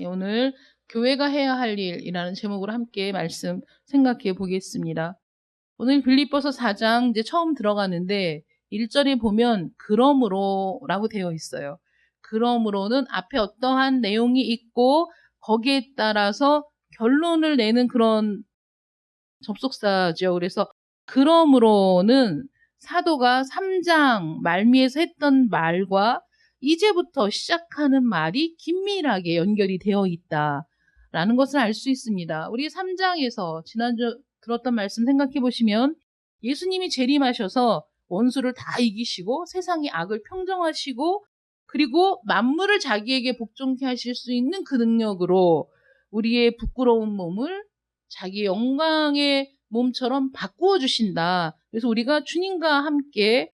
오늘 교회가 해야 할 일이라는 제목으로 함께 말씀 생각해 보겠습니다. 오늘 빌립보서 4장 이제 처음 들어가는데 1절에 보면 그러므로라고 되어 있어요. 그러므로는 앞에 어떠한 내용이 있고 거기에 따라서 결론을 내는 그런 접속사죠. 그래서 그러므로는 사도가 3장 말미에서 했던 말과 이제부터 시작하는 말이 긴밀하게 연결이 되어 있다라는 것을 알 수 있습니다. 우리 3장에서 지난주 들었던 말씀 생각해 보시면 예수님이 재림하셔서 원수를 다 이기시고 세상의 악을 평정하시고 그리고 만물을 자기에게 복종케 하실 수 있는 그 능력으로 우리의 부끄러운 몸을 자기 영광의 몸처럼 바꾸어 주신다. 그래서 우리가 주님과 함께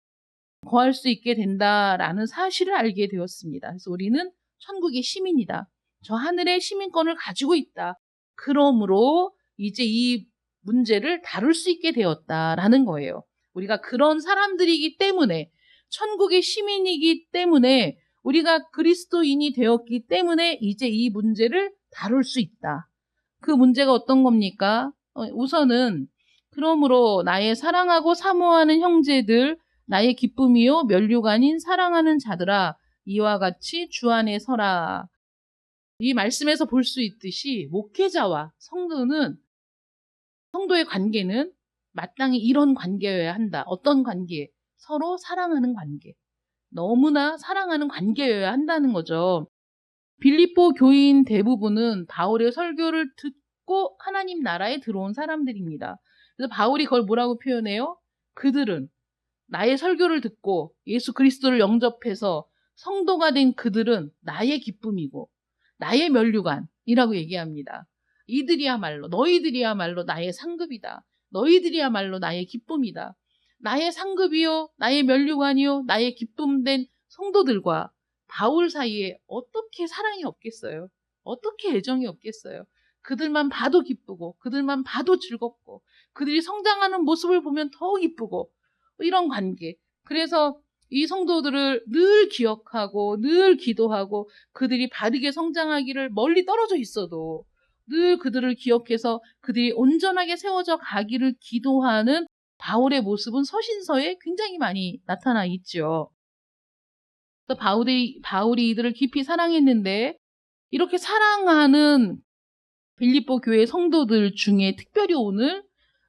거할 수 있게 된다라는 사실을 알게 되었습니다. 그래서 우리는 천국의 시민이다. 저 하늘의 시민권을 가지고 있다. 그러므로 이제 이 문제를 다룰 수 있게 되었다라는 거예요. 우리가 그런 사람들이기 때문에 천국의 시민이기 때문에 우리가 그리스도인이 되었기 때문에 이제 이 문제를 다룰 수 있다. 그 문제가 어떤 겁니까? 우선은 그러므로 나의 사랑하고 사모하는 형제들 나의 기쁨이요 면류가 아닌 사랑하는 자들아 이와 같이 주 안에 서라. 이 말씀에서 볼 수 있듯이 목회자와 성도의 관계는 마땅히 이런 관계여야 한다. 어떤 관계? 서로 사랑하는 관계. 너무나 사랑하는 관계여야 한다는 거죠. 빌립보 교인 대부분은 바울의 설교를 듣고 하나님 나라에 들어온 사람들입니다. 그래서 바울이 그걸 뭐라고 표현해요? 그들은 나의 설교를 듣고 예수 그리스도를 영접해서 성도가 된 그들은 나의 기쁨이고 나의 면류관이라고 얘기합니다. 이들이야말로 너희들이야말로 나의 상급이다. 너희들이야말로 나의 기쁨이다. 나의 상급이요 나의 면류관이요 나의 기쁨된 성도들과 바울 사이에 어떻게 사랑이 없겠어요? 어떻게 애정이 없겠어요? 그들만 봐도 기쁘고 그들만 봐도 즐겁고 그들이 성장하는 모습을 보면 더 기쁘고 이런 관계. 그래서 이 성도들을 늘 기억하고 늘 기도하고 그들이 바르게 성장하기를 멀리 떨어져 있어도 늘 그들을 기억해서 그들이 온전하게 세워져 가기를 기도하는 바울의 모습은 서신서에 굉장히 많이 나타나 있죠. 바울이 이들을 깊이 사랑했는데 이렇게 사랑하는 빌립보 교회 성도들 중에 특별히 오늘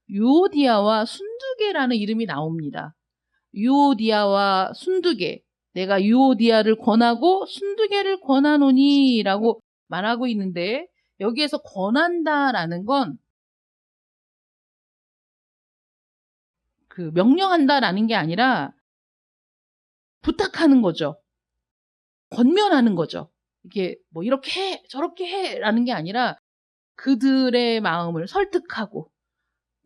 유오디아와 순두계라는 이름이 나옵니다. 유오디아와 순두계, 내가 유오디아를 권하고 순두계를 권하노니 라고 말하고 있는데 여기에서 권한다라는 건 그 명령한다라는 게 아니라 부탁하는 거죠. 권면하는 거죠. 이게 뭐 이렇게 해, 저렇게 해 라는 게 아니라 그들의 마음을 설득하고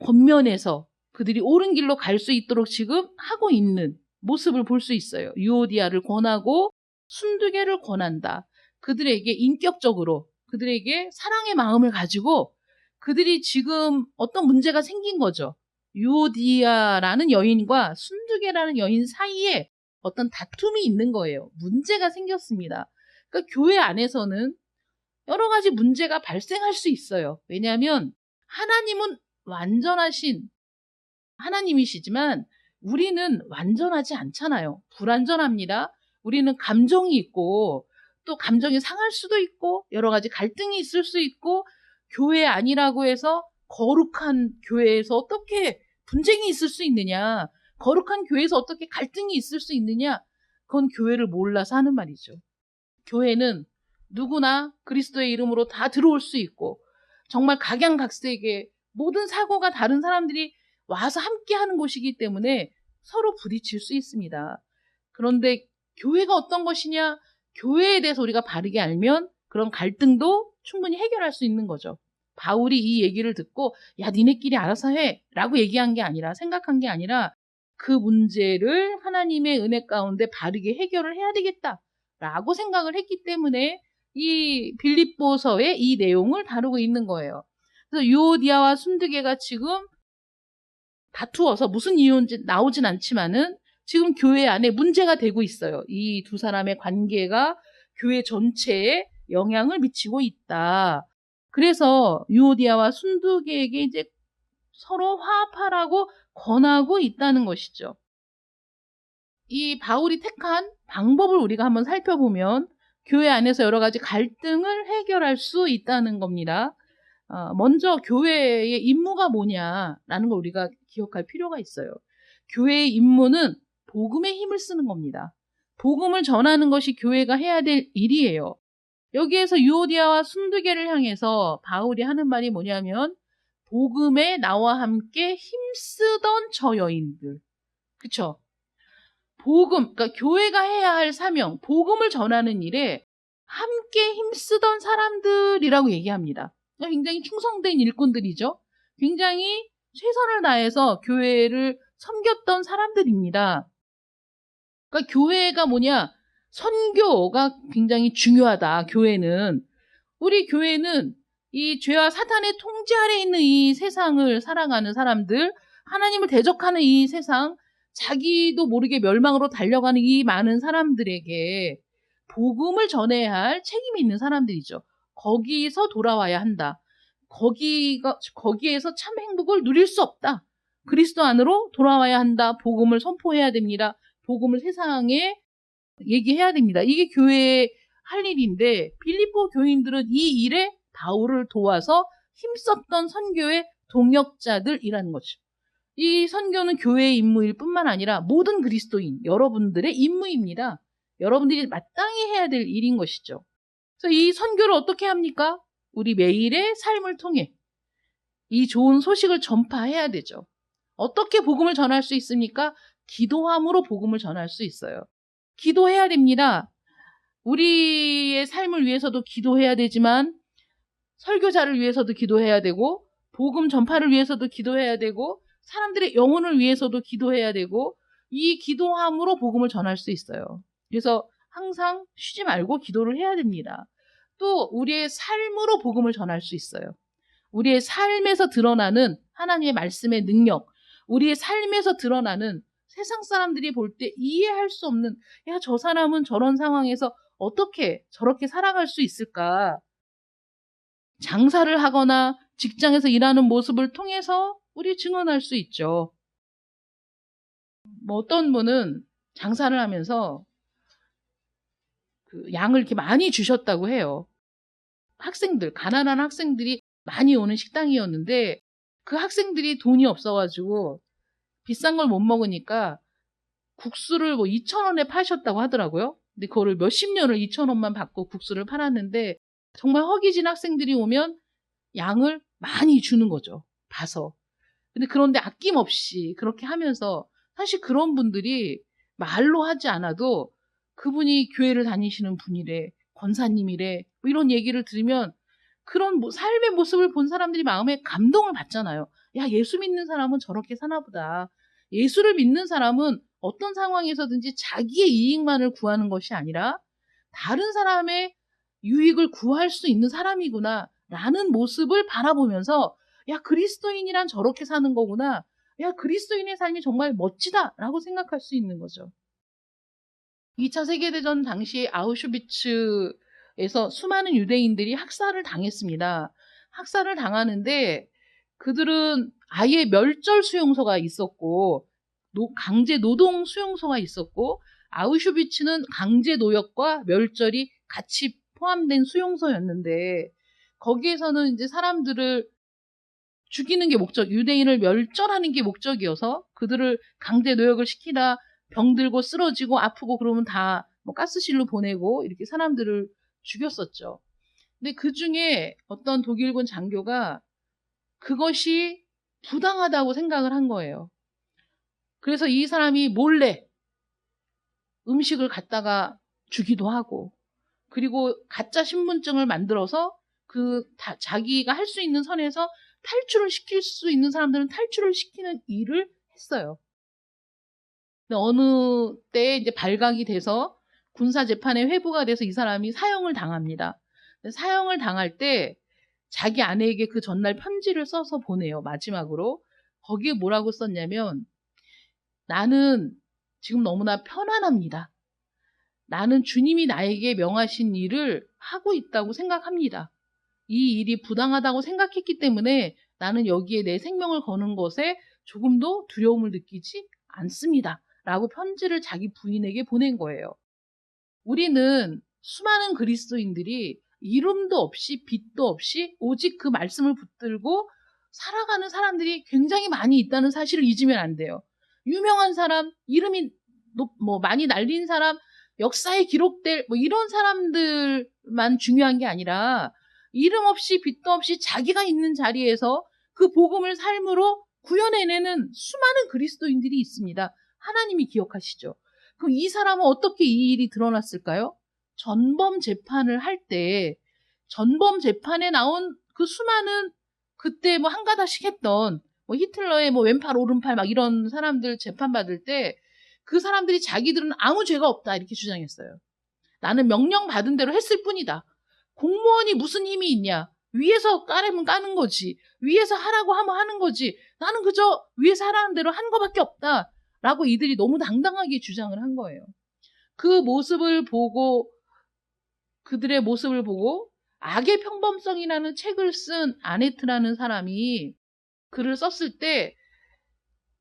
권면해서 그들이 옳은 길로 갈 수 있도록 지금 하고 있는 모습을 볼 수 있어요. 유오디아를 권하고 순두계를 권한다. 그들에게 인격적으로 그들에게 사랑의 마음을 가지고 그들이 지금 어떤 문제가 생긴 거죠. 유오디아라는 여인과 순두계라는 여인 사이에 어떤 다툼이 있는 거예요. 문제가 생겼습니다. 그러니까 교회 안에서는 여러 가지 문제가 발생할 수 있어요. 왜냐하면 하나님은 완전하신 하나님이시지만 우리는 완전하지 않잖아요. 불완전합니다. 우리는 감정이 있고 또 감정이 상할 수도 있고 여러 가지 갈등이 있을 수 있고 교회 아니라고 해서 거룩한 교회에서 어떻게 분쟁이 있을 수 있느냐, 거룩한 교회에서 어떻게 갈등이 있을 수 있느냐, 그건 교회를 몰라서 하는 말이죠. 교회는 누구나 그리스도의 이름으로 다 들어올 수 있고 정말 각양각색의 모든 사고가 다른 사람들이 와서 함께하는 곳이기 때문에 서로 부딪힐 수 있습니다. 그런데 교회가 어떤 것이냐, 교회에 대해서 우리가 바르게 알면 그런 갈등도 충분히 해결할 수 있는 거죠. 바울이 이 얘기를 듣고 야 니네끼리 알아서 해 라고 얘기한 게 아니라 생각한 게 아니라 그 문제를 하나님의 은혜 가운데 바르게 해결을 해야 되겠다 라고 생각을 했기 때문에 이 빌립보서의 이 내용을 다루고 있는 거예요. 그래서 유오디아와 순두계가 지금 다투어서 무슨 이유인지 나오진 않지만은 지금 교회 안에 문제가 되고 있어요. 이 두 사람의 관계가 교회 전체에 영향을 미치고 있다. 그래서 유오디아와 순두계에게 이제 서로 화합하라고 권하고 있다는 것이죠. 이 바울이 택한 방법을 우리가 한번 살펴보면 교회 안에서 여러 가지 갈등을 해결할 수 있다는 겁니다. 먼저 교회의 임무가 뭐냐라는 걸 우리가 기억할 필요가 있어요. 교회의 임무는 복음의 힘을 쓰는 겁니다. 복음을 전하는 것이 교회가 해야 될 일이에요. 여기에서 유오디아와 순두계를 향해서 바울이 하는 말이 뭐냐면 복음에 나와 함께 힘쓰던 저 여인들. 그쵸? 복음, 그러니까 교회가 해야 할 사명, 복음을 전하는 일에 함께 힘쓰던 사람들이라고 얘기합니다. 굉장히 충성된 일꾼들이죠. 굉장히 최선을 다해서 교회를 섬겼던 사람들입니다. 그러니까 교회가 뭐냐? 선교가 굉장히 중요하다. 교회는. 우리 교회는 이 죄와 사탄의 통제 아래 있는 이 세상을 살아가는 사람들, 하나님을 대적하는 이 세상, 자기도 모르게 멸망으로 달려가는 이 많은 사람들에게 복음을 전해야 할 책임이 있는 사람들이죠. 거기서 돌아와야 한다. 거기에서 참 행복을 누릴 수 없다. 그리스도 안으로 돌아와야 한다. 복음을 선포해야 됩니다. 복음을 세상에 얘기해야 됩니다. 이게 교회의 할 일인데 빌립보 교인들은 이 일에 바울을 도와서 힘썼던 선교의 동역자들이라는 거죠. 이 선교는 교회의 임무일 뿐만 아니라 모든 그리스도인, 여러분들의 임무입니다. 여러분들이 마땅히 해야 될 일인 것이죠. 그래서 이 선교를 어떻게 합니까? 우리 매일의 삶을 통해 이 좋은 소식을 전파해야 되죠. 어떻게 복음을 전할 수 있습니까? 기도함으로 복음을 전할 수 있어요. 기도해야 됩니다. 우리의 삶을 위해서도 기도해야 되지만 설교자를 위해서도 기도해야 되고 복음 전파를 위해서도 기도해야 되고 사람들의 영혼을 위해서도 기도해야 되고 이 기도함으로 복음을 전할 수 있어요. 그래서 항상 쉬지 말고 기도를 해야 됩니다. 또 우리의 삶으로 복음을 전할 수 있어요. 우리의 삶에서 드러나는 하나님의 말씀의 능력, 우리의 삶에서 드러나는 세상 사람들이 볼 때 이해할 수 없는, 야, 저 사람은 저런 상황에서 어떻게 저렇게 살아갈 수 있을까? 장사를 하거나 직장에서 일하는 모습을 통해서 우리 증언할 수 있죠. 뭐 어떤 분은 장사를 하면서 그 양을 이렇게 많이 주셨다고 해요. 학생들, 가난한 학생들이 많이 오는 식당이었는데 그 학생들이 돈이 없어가지고 비싼 걸 못 먹으니까 국수를 뭐 2,000원에 파셨다고 하더라고요. 근데 그거를 몇십 년을 2,000원만 받고 국수를 팔았는데 정말 허기진 학생들이 오면 양을 많이 주는 거죠. 봐서. 근데 그런데 아낌없이 그렇게 하면서 사실 그런 분들이 말로 하지 않아도 그분이 교회를 다니시는 분이래, 권사님이래, 뭐 이런 얘기를 들으면 그런 삶의 모습을 본 사람들이 마음에 감동을 받잖아요. 야, 예수 믿는 사람은 저렇게 사나 보다. 예수를 믿는 사람은 어떤 상황에서든지 자기의 이익만을 구하는 것이 아니라 다른 사람의 유익을 구할 수 있는 사람이구나 라는 모습을 바라보면서 야, 그리스도인이란 저렇게 사는 거구나. 야, 그리스도인의 삶이 정말 멋지다 라고 생각할 수 있는 거죠. 2차 세계대전 당시 아우슈비츠에서 수많은 유대인들이 학살을 당했습니다. 학살을 당하는데 그들은 아예 멸절 수용소가 있었고 강제 노동 수용소가 있었고 아우슈비츠는 강제 노역과 멸절이 같이 포함된 수용소였는데 거기에서는 이제 사람들을 죽이는 게 목적, 유대인을 멸절하는 게 목적이어서 그들을 강제 노역을 시키다 병들고 쓰러지고 아프고 그러면 다 뭐 가스실로 보내고 이렇게 사람들을 죽였었죠. 근데 그 중에 어떤 독일군 장교가 그것이 부당하다고 생각을 한 거예요. 그래서 이 사람이 몰래 음식을 갖다가 주기도 하고 그리고 가짜 신분증을 만들어서 자기가 할 수 있는 선에서 탈출을 시킬 수 있는 사람들은 탈출을 시키는 일을 했어요. 근데 어느 때 이제 발각이 돼서 군사재판에 회부가 돼서 이 사람이 사형을 당합니다. 사형을 당할 때 자기 아내에게 그 전날 편지를 써서 보내요. 마지막으로. 거기에 뭐라고 썼냐면 나는 지금 너무나 편안합니다. 나는 주님이 나에게 명하신 일을 하고 있다고 생각합니다. 이 일이 부당하다고 생각했기 때문에 나는 여기에 내 생명을 거는 것에 조금도 두려움을 느끼지 않습니다. 라고 편지를 자기 부인에게 보낸 거예요. 우리는 수많은 그리스도인들이 이름도 없이 빛도 없이 오직 그 말씀을 붙들고 살아가는 사람들이 굉장히 많이 있다는 사실을 잊으면 안 돼요. 유명한 사람, 이름이 많이 날린 사람, 역사에 기록될 이런 사람들만 중요한 게 아니라 이름 없이 빛도 없이 자기가 있는 자리에서 그 복음을 삶으로 구현해내는 수많은 그리스도인들이 있습니다. 하나님이 기억하시죠. 그럼 이 사람은 어떻게 이 일이 드러났을까요? 전범 재판을 할 때 전범 재판에 나온 그 수많은 그때 한 가닥씩 했던 히틀러의 왼팔 오른팔 이런 사람들 재판받을 때 그 사람들이 자기들은 아무 죄가 없다 이렇게 주장했어요. 나는 명령받은 대로 했을 뿐이다. 공무원이 무슨 힘이 있냐. 위에서 까려면 까는 거지. 위에서 하라고 하면 하는 거지. 나는 그저 위에서 하라는 대로 한 거밖에 없다. 라고 이들이 너무 당당하게 주장을 한 거예요. 그 모습을 보고 그들의 모습을 보고 악의 평범성이라는 책을 쓴 아네트라는 사람이 글을 썼을 때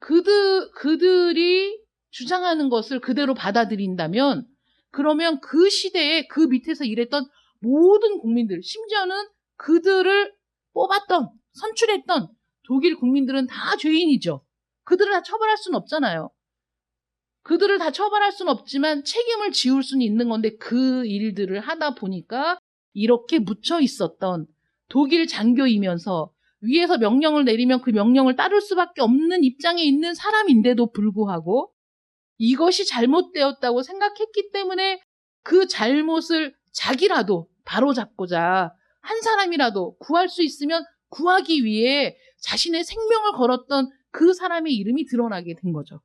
그들이 주장하는 것을 그대로 받아들인다면 그러면 그 시대에 그 밑에서 일했던 모든 국민들, 심지어는 그들을 뽑았던, 선출했던 독일 국민들은 다 죄인이죠. 그들을 다 처벌할 수는 없잖아요. 그들을 다 처벌할 수는 없지만 책임을 지울 수는 있는 건데 그 일들을 하다 보니까 이렇게 묻혀 있었던 독일 장교이면서 위에서 명령을 내리면 그 명령을 따를 수밖에 없는 입장에 있는 사람인데도 불구하고 이것이 잘못되었다고 생각했기 때문에 그 잘못을 자기라도 바로잡고자 한 사람이라도 구할 수 있으면 구하기 위해 자신의 생명을 걸었던 그 사람의 이름이 드러나게 된 거죠.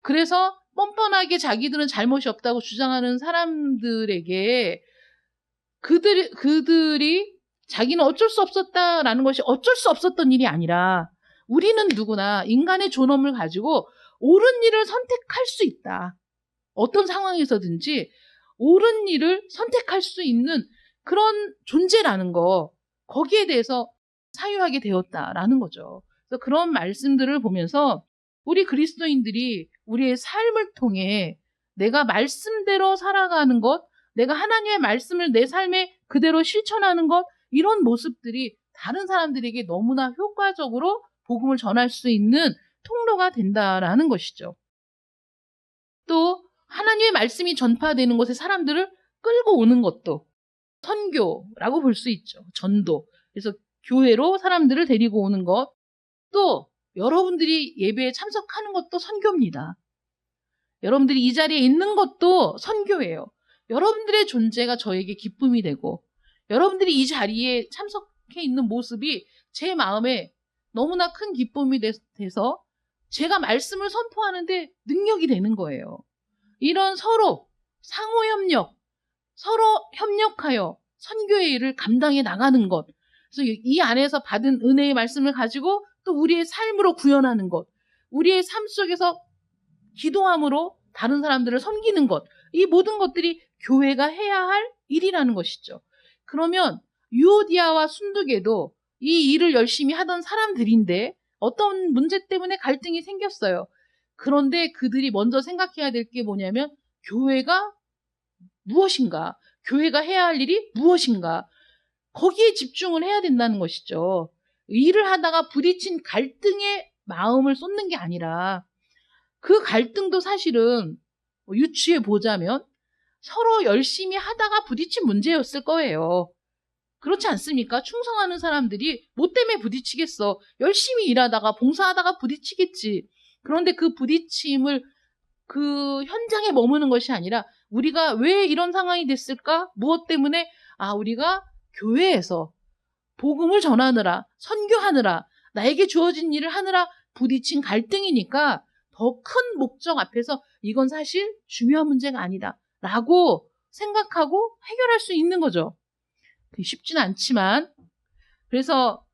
그래서 뻔뻔하게 자기들은 잘못이 없다고 주장하는 사람들에게 그들이 자기는 어쩔 수 없었다라는 것이 어쩔 수 없었던 일이 아니라 우리는 누구나 인간의 존엄을 가지고 옳은 일을 선택할 수 있다. 어떤 상황에서든지 옳은 일을 선택할 수 있는 그런 존재라는 거, 거기에 대해서 사유하게 되었다라는 거죠. 그래서 그런 말씀들을 보면서 우리 그리스도인들이 우리의 삶을 통해 내가 말씀대로 살아가는 것, 내가 하나님의 말씀을 내 삶에 그대로 실천하는 것, 이런 모습들이 다른 사람들에게 너무나 효과적으로 복음을 전할 수 있는 통로가 된다라는 것이죠. 또 하나님의 말씀이 전파되는 곳에 사람들을 끌고 오는 것도 선교라고 볼 수 있죠. 전도. 그래서 교회로 사람들을 데리고 오는 것. 또 여러분들이 예배에 참석하는 것도 선교입니다. 여러분들이 이 자리에 있는 것도 선교예요. 여러분들의 존재가 저에게 기쁨이 되고 여러분들이 이 자리에 참석해 있는 모습이 제 마음에 너무나 큰 기쁨이 돼서 제가 말씀을 선포하는데 능력이 되는 거예요. 이런 서로 상호협력, 서로 협력하여 선교의 일을 감당해 나가는 것. 그래서 이 안에서 받은 은혜의 말씀을 가지고 또 우리의 삶으로 구현하는 것. 우리의 삶 속에서 기도함으로 다른 사람들을 섬기는 것. 이 모든 것들이 교회가 해야 할 일이라는 것이죠. 그러면 유오디아와 순두계도 이 일을 열심히 하던 사람들인데 어떤 문제 때문에 갈등이 생겼어요. 그런데 그들이 먼저 생각해야 될 게 뭐냐면 교회가 무엇인가? 교회가 해야 할 일이 무엇인가? 거기에 집중을 해야 된다는 것이죠. 일을 하다가 부딪힌 갈등에 마음을 쏟는 게 아니라 그 갈등도 사실은 유추해 보자면 서로 열심히 하다가 부딪힌 문제였을 거예요. 그렇지 않습니까? 충성하는 사람들이 뭐 때문에 부딪히겠어? 열심히 일하다가 봉사하다가 부딪히겠지. 그런데 그 부딪힘을 그 현장에 머무는 것이 아니라 우리가 왜 이런 상황이 됐을까? 무엇 때문에? 우리가 교회에서 복음을 전하느라, 선교하느라, 나에게 주어진 일을 하느라 부딪힌 갈등이니까 더 큰 목적 앞에서 이건 사실 중요한 문제가 아니다 라고 생각하고 해결할 수 있는 거죠. 쉽지는 않지만, 그래서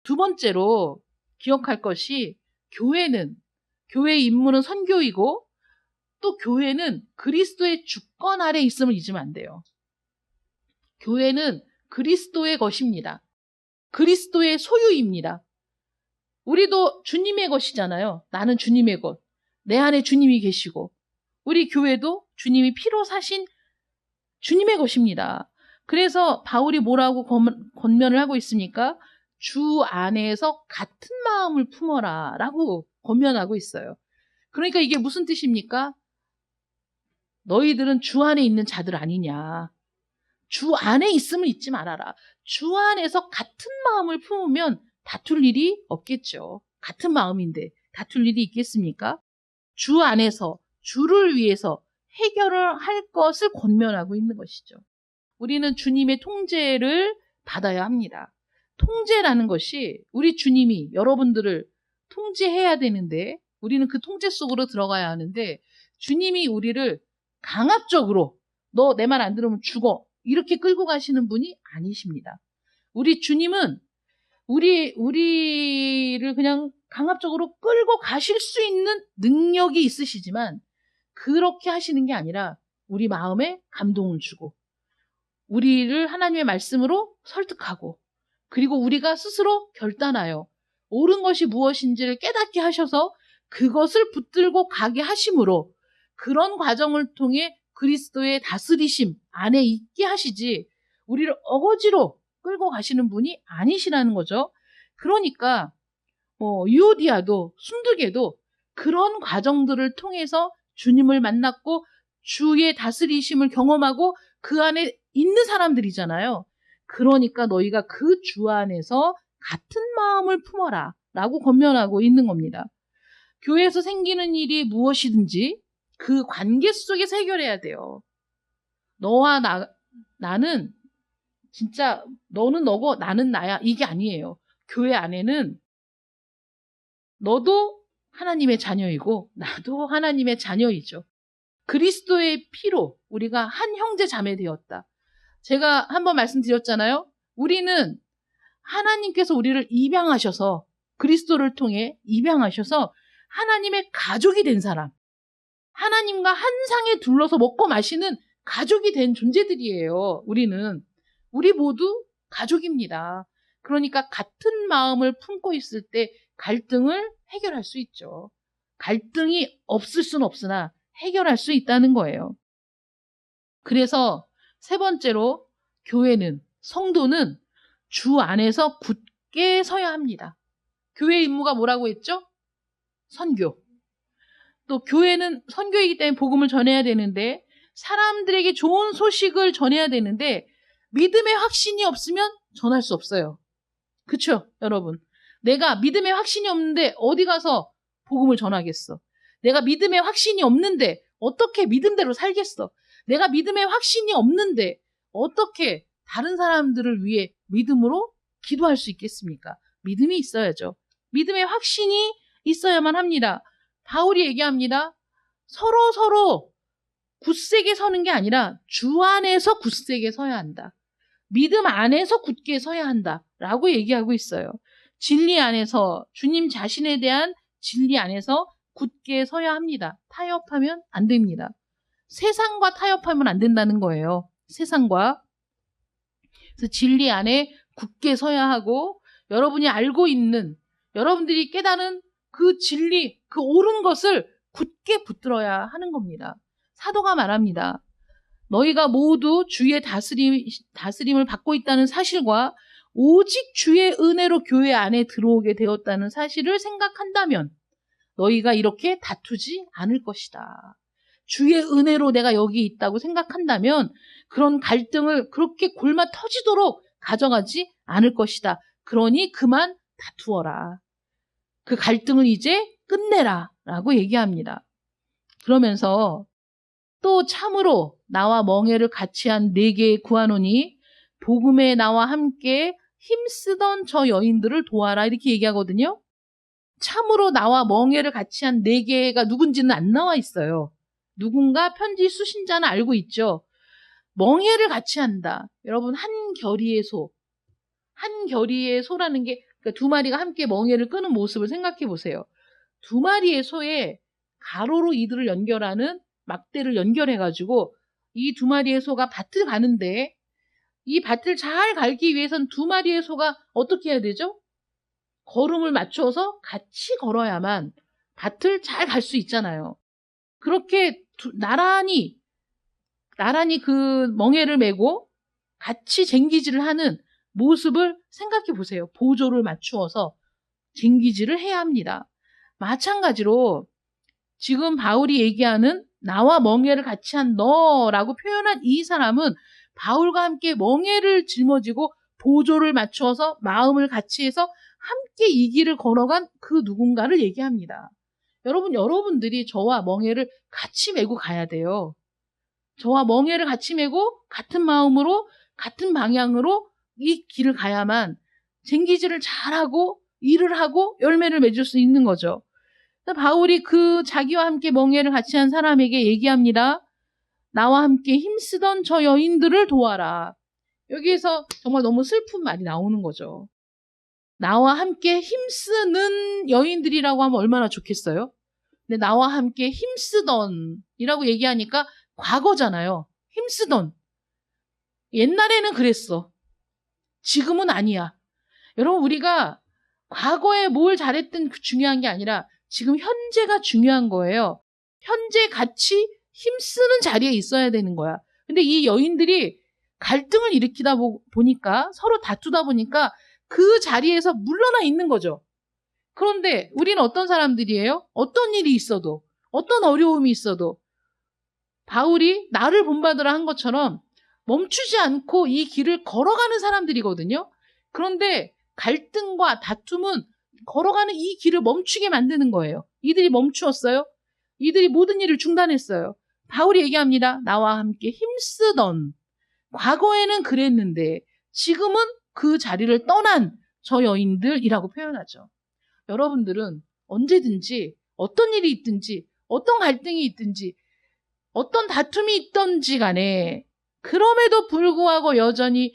두 번째로 기억할 것이 교회의 임무는 선교이고 또 교회는 그리스도의 주권 아래 있음을 잊으면 안 돼요. 교회는 그리스도의 것입니다. 그리스도의 소유입니다. 우리도 주님의 것이잖아요. 나는 주님의 것. 내 안에 주님이 계시고 우리 교회도 주님이 피로 사신 주님의 것입니다. 그래서 바울이 뭐라고 권면을 하고 있습니까? 주 안에서 같은 마음을 품어라 라고 권면하고 있어요. 그러니까 이게 무슨 뜻입니까? 너희들은 주 안에 있는 자들 아니냐. 주 안에 있음을 잊지 말아라. 주 안에서 같은 마음을 품으면 다툴 일이 없겠죠. 같은 마음인데 다툴 일이 있겠습니까? 주 안에서 주를 위해서 해결을 할 것을 권면하고 있는 것이죠. 우리는 주님의 통제를 받아야 합니다. 통제라는 것이 우리 주님이 여러분들을 통제해야 되는데 우리는 그 통제 속으로 들어가야 하는데 주님이 우리를 강압적으로 너 내 말 안 들으면 죽어 이렇게 끌고 가시는 분이 아니십니다. 우리 주님은 우리를 그냥 강압적으로 끌고 가실 수 있는 능력이 있으시지만 그렇게 하시는 게 아니라 우리 마음에 감동을 주고 우리를 하나님의 말씀으로 설득하고 그리고 우리가 스스로 결단하여 옳은 것이 무엇인지를 깨닫게 하셔서 그것을 붙들고 가게 하심으로 그런 과정을 통해 그리스도의 다스리심 안에 있게 하시지 우리를 어거지로 끌고 가시는 분이 아니시라는 거죠. 그러니까 유오디아도 순두개도 그런 과정들을 통해서 주님을 만났고 주의 다스리심을 경험하고 그 안에 있는 사람들이잖아요. 그러니까 너희가 그 주 안에서 같은 마음을 품어라 라고 권면하고 있는 겁니다. 교회에서 생기는 일이 무엇이든지 그 관계 속에서 해결해야 돼요. 너와 나는 진짜 너는 너고 나는 나야 이게 아니에요. 교회 안에는 너도 하나님의 자녀이고 나도 하나님의 자녀이죠. 그리스도의 피로 우리가 한 형제 자매 되었다. 제가 한번 말씀드렸잖아요. 우리는 하나님께서 우리를 입양하셔서 그리스도를 통해 입양하셔서 하나님의 가족이 된 사람, 하나님과 한 상에 둘러서 먹고 마시는 가족이 된 존재들이에요. 우리 모두 가족입니다. 그러니까 같은 마음을 품고 있을 때 갈등을 해결할 수 있죠. 갈등이 없을 수는 없으나 해결할 수 있다는 거예요. 그래서 세 번째로 교회는, 성도는 주 안에서 굳게 서야 합니다. 교회의 임무가 뭐라고 했죠? 선교. 또 교회는 선교이기 때문에 복음을 전해야 되는데 사람들에게 좋은 소식을 전해야 되는데 믿음의 확신이 없으면 전할 수 없어요. 그렇죠, 여러분? 내가 믿음의 확신이 없는데 어디 가서 복음을 전하겠어? 내가 믿음의 확신이 없는데 어떻게 믿음대로 살겠어? 내가 믿음의 확신이 없는데 어떻게 다른 사람들을 위해 믿음으로 기도할 수 있겠습니까? 믿음이 있어야죠. 믿음의 확신이 있어야만 합니다. 바울이 얘기합니다. 서로 굳세게 서는 게 아니라 주 안에서 굳세게 서야 한다. 믿음 안에서 굳게 서야 한다. 라고 얘기하고 있어요. 진리 안에서, 주님 자신에 대한 진리 안에서 굳게 서야 합니다. 타협하면 안 됩니다. 세상과 타협하면 안 된다는 거예요. 세상과. 그래서 진리 안에 굳게 서야 하고 여러분이 알고 있는, 여러분들이 깨달은 그 진리, 그 옳은 것을 굳게 붙들어야 하는 겁니다. 사도가 말합니다. 너희가 모두 주의 다스림을 받고 있다는 사실과 오직 주의 은혜로 교회 안에 들어오게 되었다는 사실을 생각한다면 너희가 이렇게 다투지 않을 것이다. 주의 은혜로 내가 여기 있다고 생각한다면 그런 갈등을 그렇게 골마 터지도록 가져가지 않을 것이다. 그러니 그만 다투어라. 그 갈등을 이제 끝내라 라고 얘기합니다. 그러면서 또 참으로 나와 멍에를 같이 한 4개의 구하노니 복음에 나와 함께 힘쓰던 저 여인들을 도와라 이렇게 얘기하거든요. 참으로 나와 멍에를 같이 한 4개가 누군지는 안 나와 있어요. 누군가 편지 수신자는 알고 있죠. 멍에를 같이 한다. 여러분 한결이의 소. 한결이의 소라는 게 그러니까 2마리가 함께 멍에를 끄는 모습을 생각해 보세요. 2마리의 소에 가로로 이들을 연결하는 막대를 연결해가지고 이 2마리의 소가 밭을 가는데 이 밭을 잘 갈기 위해선 두 마리의 소가 어떻게 해야 되죠? 걸음을 맞춰서 같이 걸어야만 밭을 잘 갈 수 있잖아요. 그렇게 나란히 그 멍에를 메고 같이 쟁기질을 하는 모습을 생각해 보세요. 보조를 맞추어서 쟁기질을 해야 합니다. 마찬가지로 지금 바울이 얘기하는 나와 멍에를 같이 한 너라고 표현한 이 사람은 바울과 함께 멍에를 짊어지고 보조를 맞추어서 마음을 같이 해서 함께 이 길을 걸어간 그 누군가를 얘기합니다. 여러분들이 저와 멍에를 같이 메고 가야 돼요. 저와 멍에를 같이 메고 같은 마음으로 같은 방향으로 이 길을 가야만 쟁기질을 잘하고 일을 하고 열매를 맺을 수 있는 거죠. 바울이 그 자기와 함께 멍에를 같이 한 사람에게 얘기합니다. 나와 함께 힘쓰던 저 여인들을 도와라. 여기에서 정말 너무 슬픈 말이 나오는 거죠. 나와 함께 힘쓰는 여인들이라고 하면 얼마나 좋겠어요? 근데 나와 함께 힘쓰던이라고 얘기하니까 과거잖아요. 힘쓰던. 옛날에는 그랬어. 지금은 아니야. 여러분, 우리가 과거에 뭘 잘했든 중요한 게 아니라 지금 현재가 중요한 거예요. 현재 같이 힘쓰는 자리에 있어야 되는 거야. 근데 이 여인들이 갈등을 일으키다 보니까 서로 다투다 보니까 그 자리에서 물러나 있는 거죠. 그런데 우리는 어떤 사람들이에요? 어떤 일이 있어도, 어떤 어려움이 있어도 바울이 나를 본받으라 한 것처럼 멈추지 않고 이 길을 걸어가는 사람들이거든요. 그런데 갈등과 다툼은 걸어가는 이 길을 멈추게 만드는 거예요. 이들이 멈추었어요. 이들이 모든 일을 중단했어요. 바울이 얘기합니다. 나와 함께 힘쓰던. 과거에는 그랬는데 지금은 그 자리를 떠난 저 여인들이라고 표현하죠. 여러분들은 언제든지 어떤 일이 있든지 어떤 갈등이 있든지 어떤 다툼이 있던지 간에 그럼에도 불구하고 여전히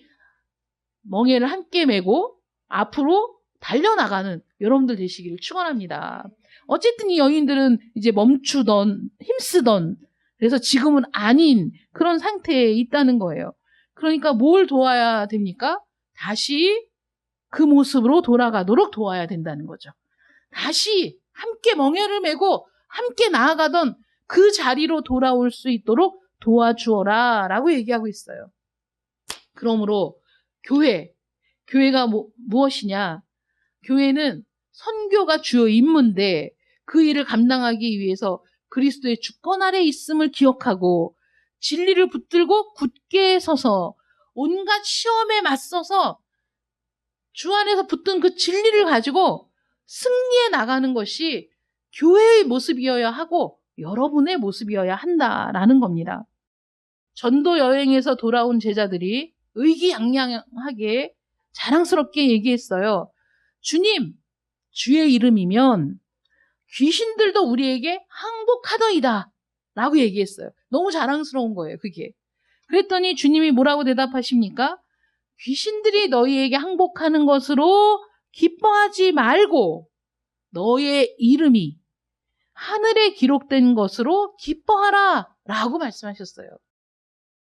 멍에를 함께 메고 앞으로 달려나가는 여러분들 되시기를 축원합니다. 어쨌든 이 여인들은 이제 멈추던 힘쓰던 그래서 지금은 아닌 그런 상태에 있다는 거예요. 그러니까 뭘 도와야 됩니까? 다시 그 모습으로 돌아가도록 도와야 된다는 거죠. 다시 함께 멍에를 메고 함께 나아가던 그 자리로 돌아올 수 있도록 도와주어라 라고 얘기하고 있어요. 그러므로 교회가 무엇이냐? 교회는 선교가 주요 임무인데 그 일을 감당하기 위해서 그리스도의 주권 아래 있음을 기억하고 진리를 붙들고 굳게 서서 온갖 시험에 맞서서 주 안에서 붙든 그 진리를 가지고 승리해 나가는 것이 교회의 모습이어야 하고 여러분의 모습이어야 한다라는 겁니다. 전도 여행에서 돌아온 제자들이 의기양양하게 자랑스럽게 얘기했어요. 주님, 주의 이름이면 귀신들도 우리에게 항복하더이다 라고 얘기했어요. 너무 자랑스러운 거예요, 그게. 그랬더니 주님이 뭐라고 대답하십니까? 귀신들이 너희에게 항복하는 것으로 기뻐하지 말고 너의 이름이 하늘에 기록된 것으로 기뻐하라 라고 말씀하셨어요.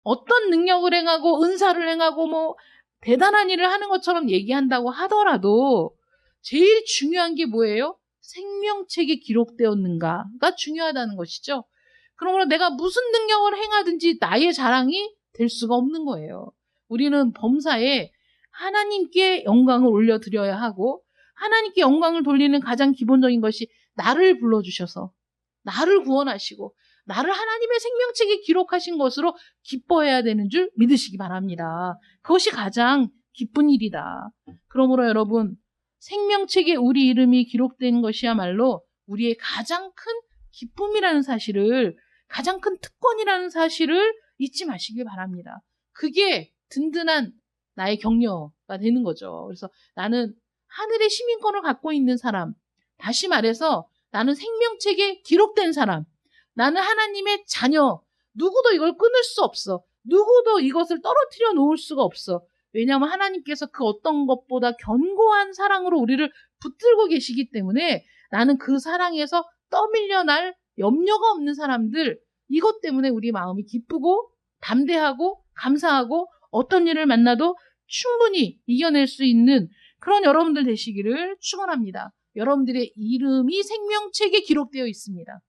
어떤 능력을 행하고 은사를 행하고 대단한 일을 하는 것처럼 얘기한다고 하더라도 제일 중요한 게 뭐예요? 생명책에 기록되었는가가 중요하다는 것이죠. 그러므로 내가 무슨 능력을 행하든지 나의 자랑이 될 수가 없는 거예요. 우리는 범사에 하나님께 영광을 올려드려야 하고 하나님께 영광을 돌리는 가장 기본적인 것이 나를 불러주셔서 나를 구원하시고 나를 하나님의 생명책에 기록하신 것으로 기뻐해야 되는 줄 믿으시기 바랍니다. 그것이 가장 기쁜 일이다. 그러므로 여러분, 생명책에 우리 이름이 기록된 것이야말로 우리의 가장 큰 기쁨이라는 사실을, 가장 큰 특권이라는 사실을 잊지 마시길 바랍니다. 그게 든든한 나의 격려가 되는 거죠. 그래서 나는 하늘의 시민권을 갖고 있는 사람, 다시 말해서 나는 생명책에 기록된 사람, 나는 하나님의 자녀, 누구도 이걸 끊을 수 없어. 누구도 이것을 떨어뜨려 놓을 수가 없어. 왜냐하면 하나님께서 그 어떤 것보다 견고한 사랑으로 우리를 붙들고 계시기 때문에 나는 그 사랑에서 떠밀려 날 염려가 없는 사람들, 이것 때문에 우리 마음이 기쁘고 담대하고 감사하고 어떤 일을 만나도 충분히 이겨낼 수 있는 그런 여러분들 되시기를 축원합니다. 여러분들의 이름이 생명책에 기록되어 있습니다.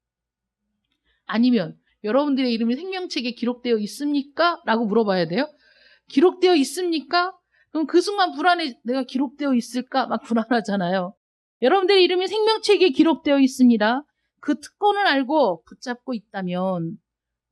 아니면 여러분들의 이름이 생명책에 기록되어 있습니까? 라고 물어봐야 돼요. 기록되어 있습니까? 그럼 그 순간 불안해. 내가 기록되어 있을까? 막 불안하잖아요. 여러분들의 이름이 생명책에 기록되어 있습니다. 그 특권을 알고 붙잡고 있다면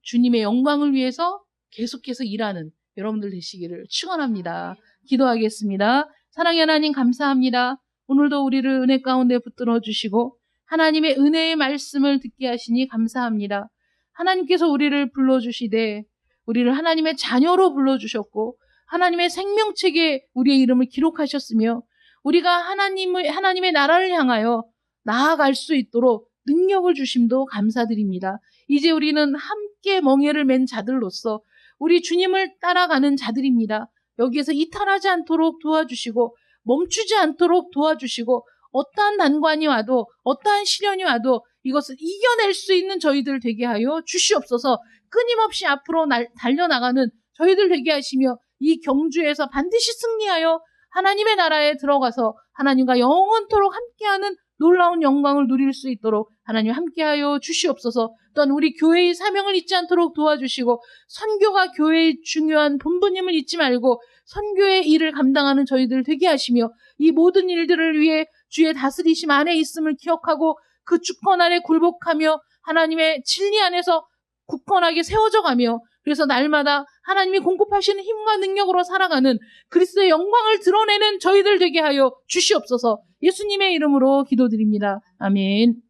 주님의 영광을 위해서 계속해서 일하는 여러분들 되시기를 축원합니다. 기도하겠습니다. 사랑의 하나님 감사합니다. 오늘도 우리를 은혜 가운데 붙들어 주시고 하나님의 은혜의 말씀을 듣게 하시니 감사합니다. 하나님께서 우리를 불러주시되 우리를 하나님의 자녀로 불러주셨고 하나님의 생명책에 우리의 이름을 기록하셨으며 우리가 하나님의 나라를 향하여 나아갈 수 있도록 능력을 주심도 감사드립니다. 이제 우리는 함께 멍에를 맨 자들로서 우리 주님을 따라가는 자들입니다. 여기에서 이탈하지 않도록 도와주시고 멈추지 않도록 도와주시고 어떠한 난관이 와도 어떠한 시련이 와도 이것을 이겨낼 수 있는 저희들 되게 하여 주시옵소서. 끊임없이 앞으로 달려나가는 저희들 되게 하시며 이 경주에서 반드시 승리하여 하나님의 나라에 들어가서 하나님과 영원토록 함께하는 놀라운 영광을 누릴 수 있도록 하나님 함께하여 주시옵소서. 또한 우리 교회의 사명을 잊지 않도록 도와주시고 선교가 교회의 중요한 본분임을 잊지 말고 선교의 일을 감당하는 저희들 되게 하시며 이 모든 일들을 위해 주의 다스리심 안에 있음을 기억하고 그 주권 안에 굴복하며 하나님의 진리 안에서 굳건하게 세워져 가며 그래서 날마다 하나님이 공급하시는 힘과 능력으로 살아가는 그리스도의 영광을 드러내는 저희들 되게 하여 주시옵소서. 예수님의 이름으로 기도드립니다. 아멘.